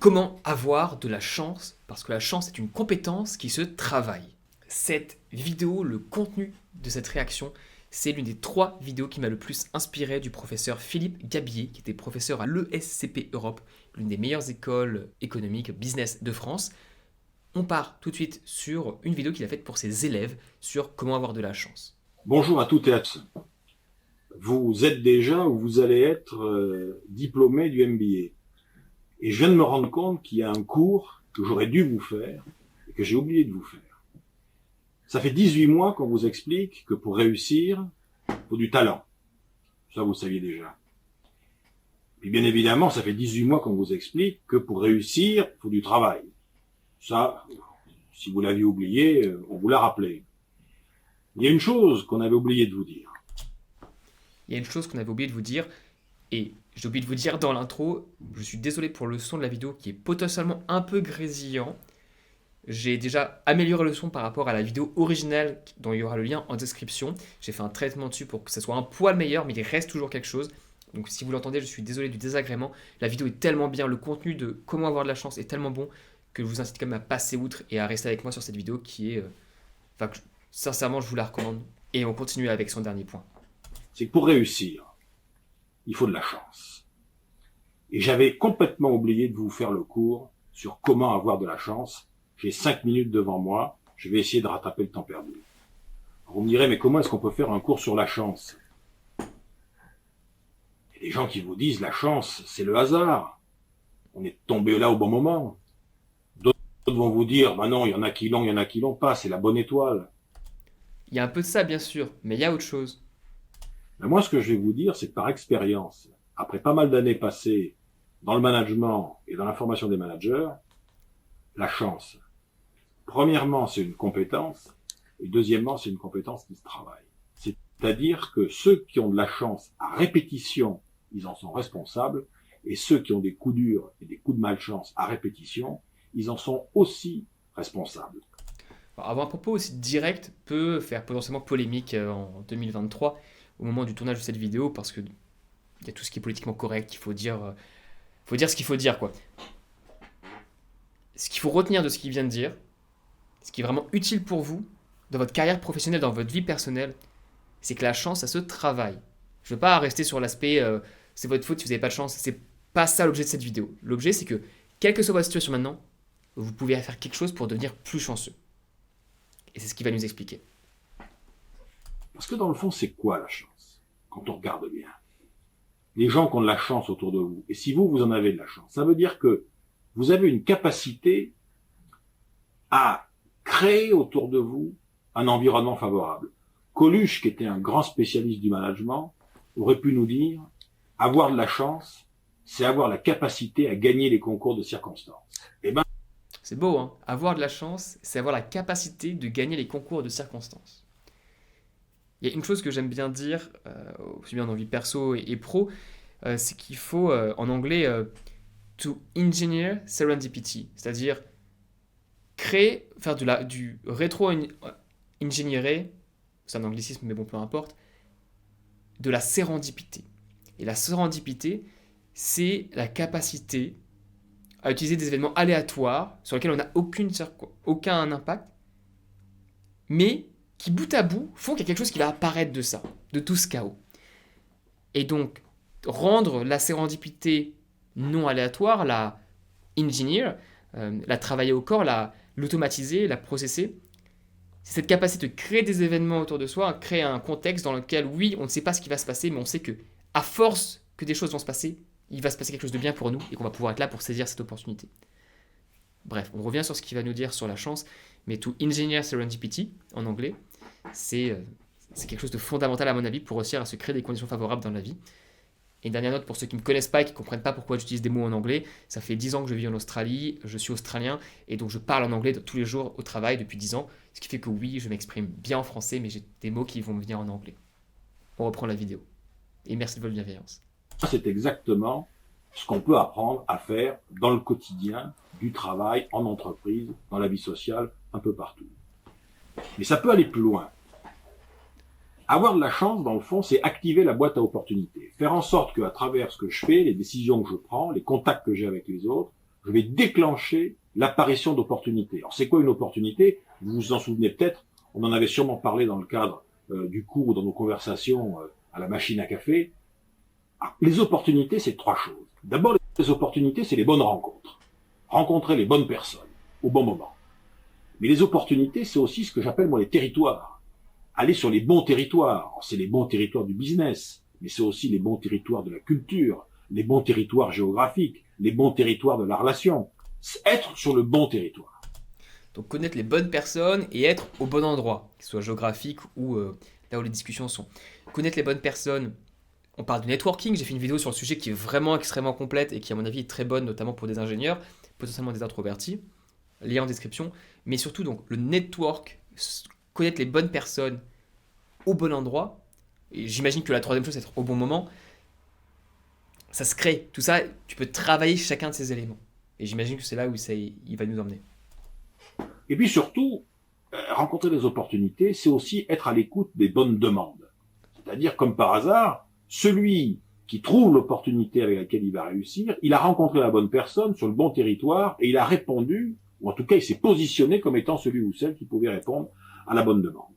Comment avoir de la chance? Parce que la chance est une compétence qui se travaille. Cette vidéo, le contenu de cette réaction, c'est l'une des 3 vidéos qui m'a le plus inspiré du professeur Philippe Gabillet, qui était professeur à l'ESCP Europe, l'une des meilleures écoles économiques business de France. On part tout de suite sur une vidéo qu'il a faite pour ses élèves sur comment avoir de la chance. Bonjour à toutes et à tous. Vous êtes déjà ou vous allez être diplômé du MBA. Et je viens de me rendre compte qu'il y a un cours que j'aurais dû vous faire et que j'ai oublié de vous faire. Ça fait 18 mois qu'on vous explique que pour réussir, il faut du talent. Ça, vous le saviez déjà. Puis bien évidemment, ça fait 18 mois qu'on vous explique que pour réussir, il faut du travail. Ça, si vous l'aviez oublié, on vous l'a rappelé. Il y a une chose qu'on avait oublié de vous dire. Il y a une chose qu'on avait oublié de vous dire, et j'ai oublié de vous dire dans l'intro, je suis désolé pour le son de la vidéo qui est potentiellement un peu grésillant. J'ai déjà amélioré le son par rapport à la vidéo originale dont il y aura le lien en description. J'ai fait un traitement dessus pour que ça soit un poil meilleur, mais il reste toujours quelque chose. Donc si vous l'entendez, je suis désolé du désagrément. La vidéo est tellement bien, le contenu de comment avoir de la chance est tellement bon que je vous incite quand même à passer outre et à rester avec moi sur cette vidéo qui est... sincèrement, je vous la recommande. Et on continue avec son dernier point. C'est que pour réussir, il faut de la chance. Et j'avais complètement oublié de vous faire le cours sur comment avoir de la chance. J'ai 5 minutes devant moi, je vais essayer de rattraper le temps perdu. Vous me direz, mais comment est-ce qu'on peut faire un cours sur la chance? Il y a des gens qui vous disent, la chance, c'est le hasard. On est tombé là au bon moment. D'autres vont vous dire, bah non, il y en a qui l'ont, il y en a qui l'ont pas, c'est la bonne étoile. Il y a un peu de ça, bien sûr, mais il y a autre chose. Mais moi, ce que je vais vous dire, c'est que par expérience, après pas mal d'années passées dans le management et dans la formation des managers, la chance, premièrement, c'est une compétence, et deuxièmement, c'est une compétence qui se travaille. C'est-à-dire que ceux qui ont de la chance à répétition, ils en sont responsables, et ceux qui ont des coups durs et des coups de malchance à répétition, ils en sont aussi responsables. Alors, avoir un propos aussi direct peut faire potentiellement polémique en 2023, au moment du tournage de cette vidéo, parce que il y a tout ce qui est politiquement correct, il faut dire ce qu'il faut dire, quoi. Ce qu'il faut retenir de ce qu'il vient de dire, ce qui est vraiment utile pour vous, dans votre carrière professionnelle, dans votre vie personnelle, c'est que la chance, ça se travaille. Je ne veux pas rester sur l'aspect c'est votre faute si vous n'avez pas de chance, c'est pas ça l'objet de cette vidéo. L'objet, c'est que, quelle que soit votre situation maintenant, vous pouvez faire quelque chose pour devenir plus chanceux. Et c'est ce qu'il va nous expliquer. Parce que dans le fond, c'est quoi la chance? Quand on regarde bien. Les gens qui ont de la chance autour de vous, et si vous en avez de la chance, ça veut dire que vous avez une capacité à créer autour de vous un environnement favorable. Coluche, qui était un grand spécialiste du management, aurait pu nous dire, avoir de la chance, c'est avoir la capacité à gagner les concours de circonstances. Eh ben, C'est beau, hein? Avoir de la chance, c'est avoir la capacité de gagner les concours de circonstances. Il y a une chose que j'aime bien dire, aussi bien dans vie perso et pro, c'est qu'il faut, en anglais, to engineer serendipity, c'est-à-dire faire du rétro-ingénierer, c'est un anglicisme mais bon, peu importe, de la sérendipité. Et la sérendipité, c'est la capacité à utiliser des événements aléatoires sur lesquels on n'a aucun impact, mais qui bout à bout font qu'il y a quelque chose qui va apparaître de ça, de tout ce chaos. Et donc, rendre la sérendipité non aléatoire, la engineer, la travailler au corps, l'automatiser, la processer, c'est cette capacité de créer des événements autour de soi, créer un contexte dans lequel, oui, on ne sait pas ce qui va se passer, mais on sait que, à force que des choses vont se passer, il va se passer quelque chose de bien pour nous et qu'on va pouvoir être là pour saisir cette opportunité. Bref, on revient sur ce qu'il va nous dire sur la chance, mais to engineer serendipity, en anglais, c'est quelque chose de fondamental à mon avis pour réussir à se créer des conditions favorables dans la vie. Et une dernière note pour ceux qui ne me connaissent pas et qui ne comprennent pas pourquoi j'utilise des mots en anglais, ça fait 10 ans que je vis en Australie, je suis australien et donc je parle en anglais tous les jours au travail depuis 10 ans, ce qui fait que oui, je m'exprime bien en français, mais j'ai des mots qui vont me venir en anglais. On reprend la vidéo. Et merci de votre bienveillance. c'est exactement ce qu'on peut apprendre à faire dans le quotidien, du travail, en entreprise, dans la vie sociale, un peu partout. Mais ça peut aller plus loin. Avoir de la chance, dans le fond, c'est activer la boîte à opportunités. Faire en sorte qu'à travers ce que je fais, les décisions que je prends, les contacts que j'ai avec les autres, je vais déclencher l'apparition d'opportunités. Alors c'est quoi une opportunité? Vous vous en souvenez peut-être, on en avait sûrement parlé dans le cadre du cours, dans nos conversations à la machine à café. Alors, les opportunités, c'est trois choses. D'abord, les opportunités, c'est les bonnes rencontres. Rencontrer les bonnes personnes au bon moment. Mais les opportunités, c'est aussi ce que j'appelle moi les territoires. Aller sur les bons territoires. C'est les bons territoires du business, mais c'est aussi les bons territoires de la culture, les bons territoires géographiques, les bons territoires de la relation. Être sur le bon territoire. Donc connaître les bonnes personnes et être au bon endroit, que ce soit géographique ou là où les discussions sont. Connaître les bonnes personnes, on parle de networking, j'ai fait une vidéo sur le sujet qui est vraiment extrêmement complète et qui à mon avis est très bonne, notamment pour des ingénieurs, potentiellement des introvertis, lien en description, mais surtout donc le network, connaître les bonnes personnes au bon endroit, et j'imagine que la troisième chose c'est être au bon moment, ça se crée, tout ça, tu peux travailler chacun de ces éléments. Et j'imagine que c'est là où il va nous emmener. Et puis surtout, rencontrer des opportunités, c'est aussi être à l'écoute des bonnes demandes. C'est-à-dire, comme par hasard, celui qui trouve l'opportunité avec laquelle il va réussir, il a rencontré la bonne personne sur le bon territoire et il a répondu, ou en tout cas il s'est positionné comme étant celui ou celle qui pouvait répondre à la bonne demande.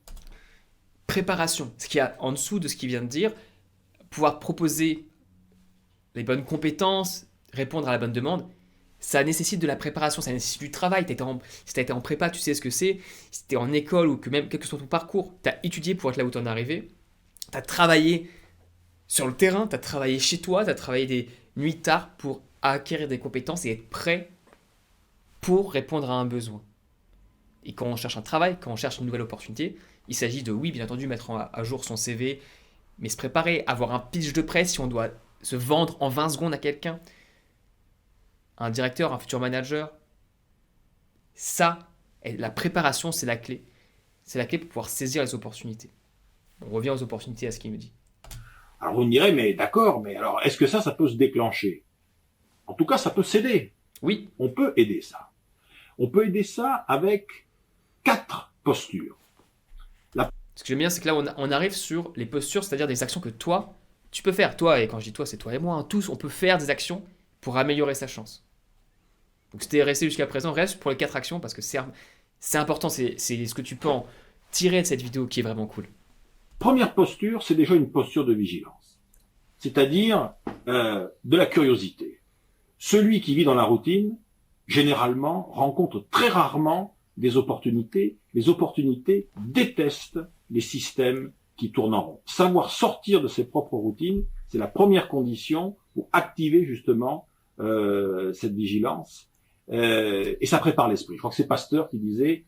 Préparation, ce qu'il y a en dessous de ce qu'il vient de dire, pouvoir proposer les bonnes compétences, répondre à la bonne demande, ça nécessite de la préparation, ça nécessite du travail. Si tu as été en prépa, tu sais ce que c'est. Si tu es en école ou que même quel que soit ton parcours, tu as étudié pour être là où tu en es arrivé. Tu as travaillé sur le terrain, tu as travaillé chez toi, tu as travaillé des nuits tard pour acquérir des compétences et être prêt pour répondre à un besoin. Et quand on cherche un travail, quand on cherche une nouvelle opportunité, il s'agit de, oui, bien entendu, mettre à jour son CV, mais se préparer, avoir un pitch de presse si on doit se vendre en 20 secondes à quelqu'un, un directeur, un futur manager. Ça, la préparation, c'est la clé. C'est la clé pour pouvoir saisir les opportunités. On revient aux opportunités, à ce qu'il me dit. Alors vous me direz, mais d'accord, mais alors est-ce que ça peut se déclencher? En tout cas, ça peut s'aider. Oui. On peut aider ça. On peut aider ça avec 4 postures. Ce que j'aime bien, c'est que là, on arrive sur les postures, c'est-à-dire des actions que toi, tu peux faire. Toi, et quand je dis toi, c'est toi et moi, hein, tous, on peut faire des actions pour améliorer sa chance. Donc si tu es resté jusqu'à présent, reste pour les 4 actions parce que c'est important, c'est ce que tu peux en tirer de cette vidéo qui est vraiment cool. Première posture, c'est déjà une posture de vigilance. C'est-à-dire de la curiosité. Celui qui vit dans la routine, généralement, rencontre très rarement des opportunités. Les opportunités détestent les systèmes qui tournent en rond. Savoir sortir de ses propres routines, c'est la première condition pour activer justement cette vigilance. Et ça prépare l'esprit. Je crois que c'est Pasteur qui disait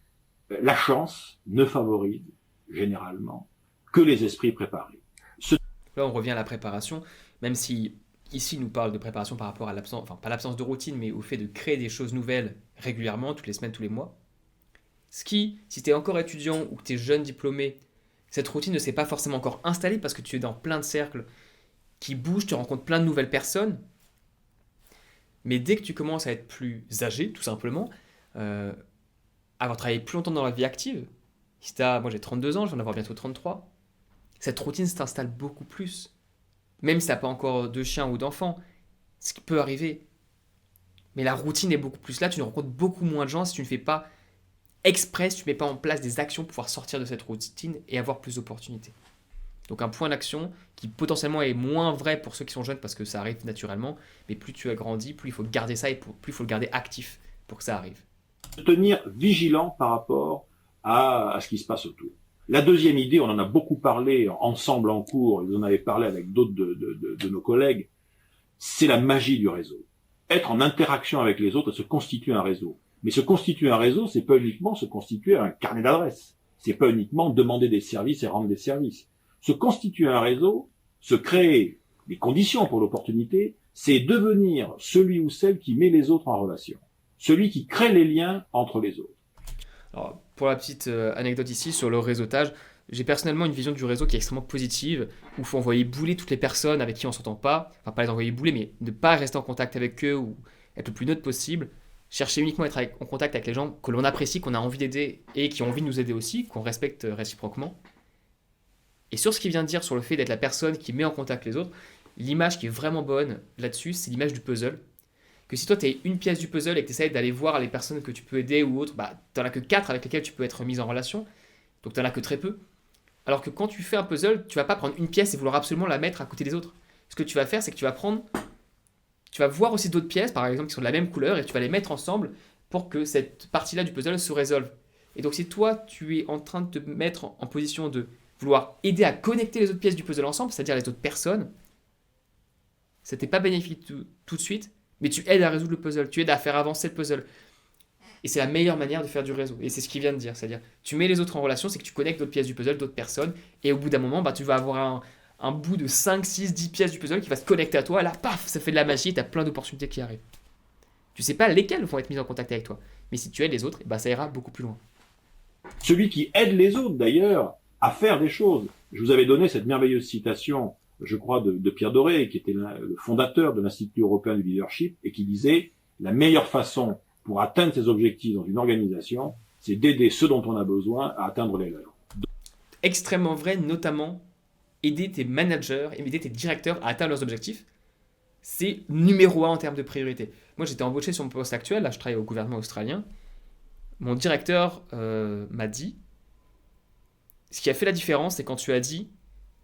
la chance ne favorise généralement que les esprits préparés. Là, on revient à la préparation, même si ici, il nous parle de préparation par rapport à l'absence, enfin pas l'absence de routine, mais au fait de créer des choses nouvelles régulièrement, toutes les semaines, tous les mois. Ce qui, si tu es encore étudiant ou que tu es jeune diplômé, cette routine ne s'est pas forcément encore installée parce que tu es dans plein de cercles qui bougent, tu rencontres plein de nouvelles personnes. Mais dès que tu commences à être plus âgé, tout simplement, avoir travaillé plus longtemps dans la vie active, moi j'ai 32 ans, je vais en avoir bientôt 33, cette routine s'installe beaucoup plus. Même si tu n'as pas encore de chien ou d'enfant, ce qui peut arriver. Mais la routine est beaucoup plus là, tu ne rencontres beaucoup moins de gens si tu ne fais pas exprès, si tu ne mets pas en place des actions pour pouvoir sortir de cette routine et avoir plus d'opportunités. Donc un point d'action qui potentiellement est moins vrai pour ceux qui sont jeunes parce que ça arrive naturellement, mais plus tu as grandi, plus il faut garder ça et plus il faut le garder actif pour que ça arrive. Tenir vigilant par rapport à ce qui se passe autour. La deuxième idée, on en a beaucoup parlé ensemble en cours, vous en avez parlé avec d'autres de nos collègues, c'est la magie du réseau. Être en interaction avec les autres et se constituer un réseau. Mais se constituer un réseau, c'est pas uniquement se constituer un carnet d'adresses. C'est pas uniquement demander des services et rendre des services. Se constituer un réseau, se créer des conditions pour l'opportunité, c'est devenir celui ou celle qui met les autres en relation. Celui qui crée les liens entre les autres. Alors, pour la petite anecdote ici sur le réseautage, j'ai personnellement une vision du réseau qui est extrêmement positive, où il faut envoyer bouler toutes les personnes avec qui on ne s'entend pas, enfin pas les envoyer bouler, mais ne pas rester en contact avec eux ou être le plus neutre possible, chercher uniquement à être en contact avec les gens que l'on apprécie, qu'on a envie d'aider et qui ont envie de nous aider aussi, qu'on respecte réciproquement. Et sur ce qu'il vient de dire sur le fait d'être la personne qui met en contact les autres, l'image qui est vraiment bonne là-dessus, c'est l'image du puzzle. que si toi tu es une pièce du puzzle et que tu essaies d'aller voir les personnes que tu peux aider ou autres, bah t'en as que 4 avec lesquelles tu peux être mis en relation, donc t'en as que très peu. Alors que quand tu fais un puzzle, tu vas pas prendre une pièce et vouloir absolument la mettre à côté des autres. Ce que tu vas faire, c'est que tu vas voir aussi d'autres pièces, par exemple, qui sont de la même couleur, et tu vas les mettre ensemble pour que cette partie-là du puzzle se résolve. Et donc si toi, tu es en train de te mettre en position de vouloir aider à connecter les autres pièces du puzzle ensemble, c'est-à-dire les autres personnes, ça t'est pas bénéfique tout de suite, mais tu aides à résoudre le puzzle, tu aides à faire avancer le puzzle. Et c'est la meilleure manière de faire du réseau. Et c'est ce qu'il vient de dire. C'est-à-dire, tu mets les autres en relation, c'est que tu connectes d'autres pièces du puzzle, d'autres personnes, et au bout d'un moment, bah, tu vas avoir un bout de 5, 6, 10 pièces du puzzle qui va se connecter à toi, et là, paf, ça fait de la magie, et tu as plein d'opportunités qui arrivent. Tu sais pas lesquelles vont être mises en contact avec toi, mais si tu aides les autres, bah, ça ira beaucoup plus loin. Celui qui aide les autres, d'ailleurs, à faire des choses. Je vous avais donné cette merveilleuse citation, je crois, de Pierre Doré, qui était le fondateur de l'Institut européen du leadership, et qui disait « La meilleure façon pour atteindre ses objectifs dans une organisation, c'est d'aider ceux dont on a besoin à atteindre les leurs. » Extrêmement vrai, notamment aider tes managers et aider tes directeurs à atteindre leurs objectifs. C'est numéro 1 en termes de priorité. Moi, j'étais embauché sur mon poste actuel, là je travaille au gouvernement australien. Mon directeur m'a dit, ce qui a fait la différence, c'est quand tu as dit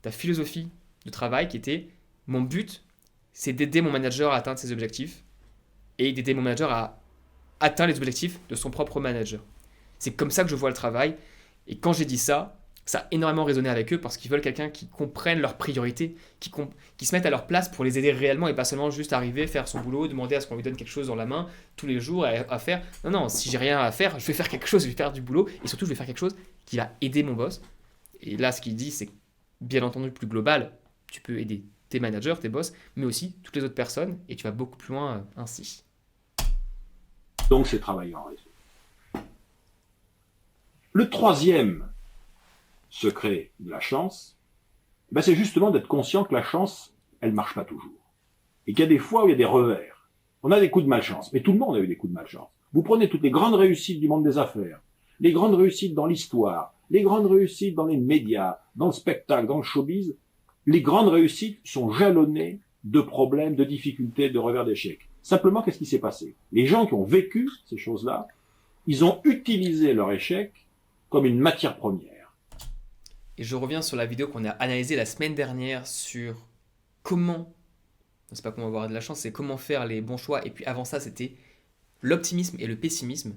ta philosophie de travail qui était, mon but, c'est d'aider mon manager à atteindre ses objectifs et d'aider mon manager à atteindre les objectifs de son propre manager. C'est comme ça que je vois le travail. Et quand j'ai dit ça, ça a énormément résonné avec eux parce qu'ils veulent quelqu'un qui comprenne leurs priorités, qui se mette à leur place pour les aider réellement et pas seulement juste arriver, faire son boulot, demander à ce qu'on lui donne quelque chose dans la main tous les jours à faire. Non, non, si j'ai rien à faire, je vais faire quelque chose, je vais faire du boulot et surtout je vais faire quelque chose qui va aider mon boss. Et là, ce qu'il dit, c'est bien entendu plus global. Tu peux aider tes managers, tes boss, mais aussi toutes les autres personnes et tu vas beaucoup plus loin ainsi. Donc, c'est travailler en réseau. Le troisième secret de la chance, c'est justement d'être conscient que la chance, elle marche pas toujours. Et qu'il y a des fois où il y a des revers. On a des coups de malchance, mais tout le monde a eu des coups de malchance. Vous prenez toutes les grandes réussites du monde des affaires, les grandes réussites dans l'histoire, les grandes réussites dans les médias, dans le spectacle, dans le showbiz, les grandes réussites sont jalonnées de problèmes, de difficultés, de revers d'échecs. Simplement, qu'est-ce qui s'est passé? Les gens qui ont vécu ces choses-là, ils ont utilisé leur échec comme une matière première. Et je reviens sur la vidéo qu'on a analysée la semaine dernière sur comment, c'est pas comment avoir de la chance, c'est comment faire les bons choix. Et puis avant ça, c'était l'optimisme et le pessimisme.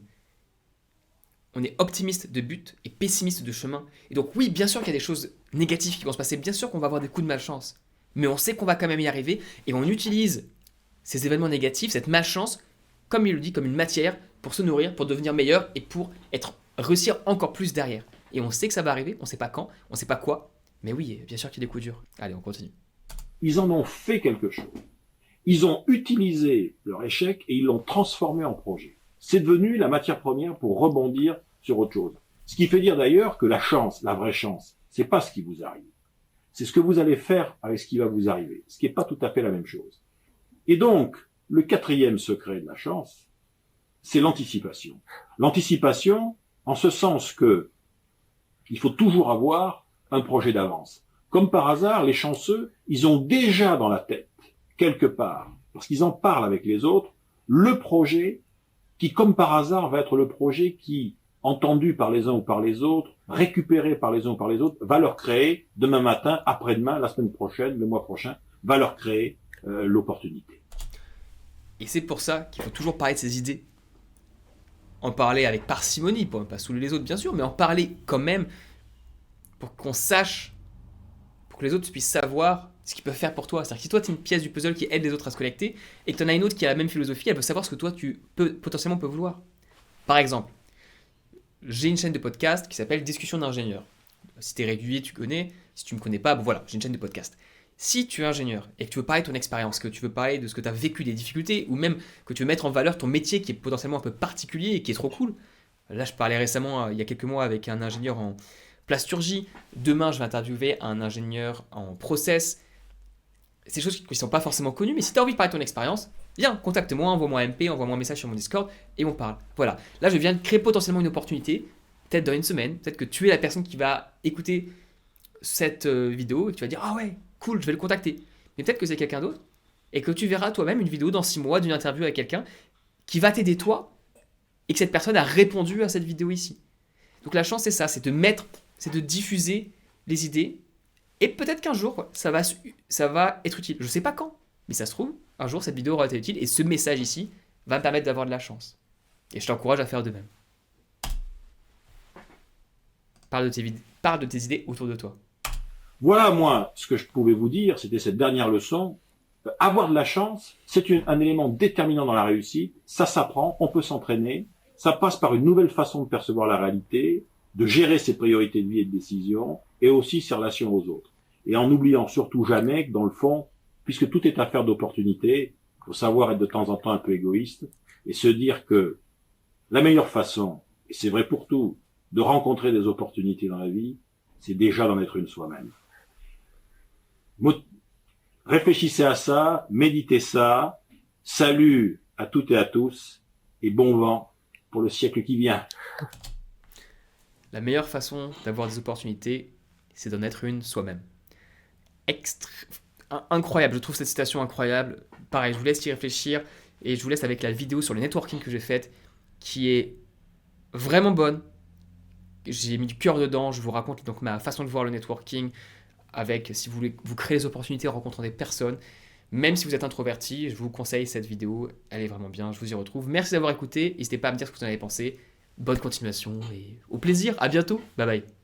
On est optimiste de but et pessimiste de chemin. Et donc oui, bien sûr qu'il y a des choses négatives qui vont se passer, bien sûr qu'on va avoir des coups de malchance. Mais on sait qu'on va quand même y arriver et on utilise ces événements négatifs, cette malchance, comme il le dit, comme une matière pour se nourrir, pour devenir meilleur et pour réussir encore plus derrière. Et on sait que ça va arriver, on ne sait pas quand, on ne sait pas quoi, mais oui, bien sûr qu'il y a des coups durs. Allez, on continue. Ils en ont fait quelque chose. Ils ont utilisé leur échec et ils l'ont transformé en projet. C'est devenu la matière première pour rebondir sur autre chose. Ce qui fait dire d'ailleurs que la chance, la vraie chance, c'est pas ce qui vous arrive. C'est ce que vous allez faire avec ce qui va vous arriver, ce qui n'est pas tout à fait la même chose. Et donc, le quatrième secret de la chance, c'est l'anticipation. L'anticipation, en ce sens que il faut toujours avoir un projet d'avance. Comme par hasard, les chanceux, ils ont déjà dans la tête, quelque part, parce qu'ils en parlent avec les autres, le projet qui, comme par hasard, va être le projet qui, entendu par les uns ou par les autres, récupéré par les uns ou par les autres, va leur créer, demain matin, après-demain, la semaine prochaine, le mois prochain, va leur créer l'opportunité. Et c'est pour ça qu'il faut toujours parler de ses idées. En parler avec parcimonie, pour ne pas saouler les autres bien sûr, mais en parler quand même pour qu'on sache, pour que les autres puissent savoir ce qu'ils peuvent faire pour toi. C'est-à-dire que si toi tu es une pièce du puzzle qui aide les autres à se connecter et que tu en as une autre qui a la même philosophie, elle veut savoir ce que toi tu potentiellement peux vouloir. Par exemple, j'ai une chaîne de podcast qui s'appelle Discussion d'ingénieur. Si tu es régulier, tu connais. Si tu ne me connais pas, voilà, j'ai une chaîne de podcast. Si tu es ingénieur et que tu veux parler de ton expérience, que tu veux parler de ce que tu as vécu, des difficultés, ou même que tu veux mettre en valeur ton métier qui est potentiellement un peu particulier et qui est trop cool. Là, je parlais récemment, il y a quelques mois, avec un ingénieur en plasturgie. Demain, je vais interviewer un ingénieur en process. C'est des choses qui ne sont pas forcément connues, mais si tu as envie de parler de ton expérience, viens, contacte-moi, envoie-moi un MP, envoie-moi un message sur mon Discord et on parle. Voilà, là, je viens de créer potentiellement une opportunité, peut-être dans une semaine, peut-être que tu es la personne qui va écouter cette vidéo et que tu vas dire « Ah ouais, cool, je vais le contacter. » Mais peut-être que c'est quelqu'un d'autre et que tu verras toi-même une vidéo dans 6 mois d'une interview avec quelqu'un qui va t'aider toi et que cette personne a répondu à cette vidéo ici. Donc la chance, c'est ça, c'est de diffuser les idées. Et peut-être qu'un jour, quoi, ça va être utile. Je ne sais pas quand, mais ça se trouve, un jour, cette vidéo aura été utile et ce message ici va me permettre d'avoir de la chance. Et je t'encourage à faire de même. Parle de tes idées autour de toi. Voilà, moi, ce que je pouvais vous dire, c'était cette dernière leçon. Avoir de la chance, c'est un élément déterminant dans la réussite. Ça s'apprend, on peut s'entraîner. Ça passe par une nouvelle façon de percevoir la réalité, de gérer ses priorités de vie et de décision, et aussi ses relations aux autres. Et en n'oubliant surtout jamais que, dans le fond, puisque tout est affaire d'opportunité, il faut savoir être de temps en temps un peu égoïste, et se dire que la meilleure façon, et c'est vrai pour tout, de rencontrer des opportunités dans la vie, c'est déjà d'en être une soi-même. Réfléchissez à ça, méditez ça, salut à toutes et à tous, et bon vent pour le siècle qui vient. La meilleure façon d'avoir des opportunités, c'est d'en être une soi-même. Incroyable, je trouve cette citation incroyable. Pareil, je vous laisse y réfléchir et je vous laisse avec la vidéo sur le networking que j'ai faite qui est vraiment bonne. J'ai mis du cœur dedans, je vous raconte donc ma façon de voir le networking avec, si vous voulez vous créer des opportunités en rencontrant des personnes. Même si vous êtes introverti, je vous conseille cette vidéo, elle est vraiment bien, je vous y retrouve. Merci d'avoir écouté, n'hésitez pas à me dire ce que vous en avez pensé. Bonne continuation et au plaisir, à bientôt, bye bye.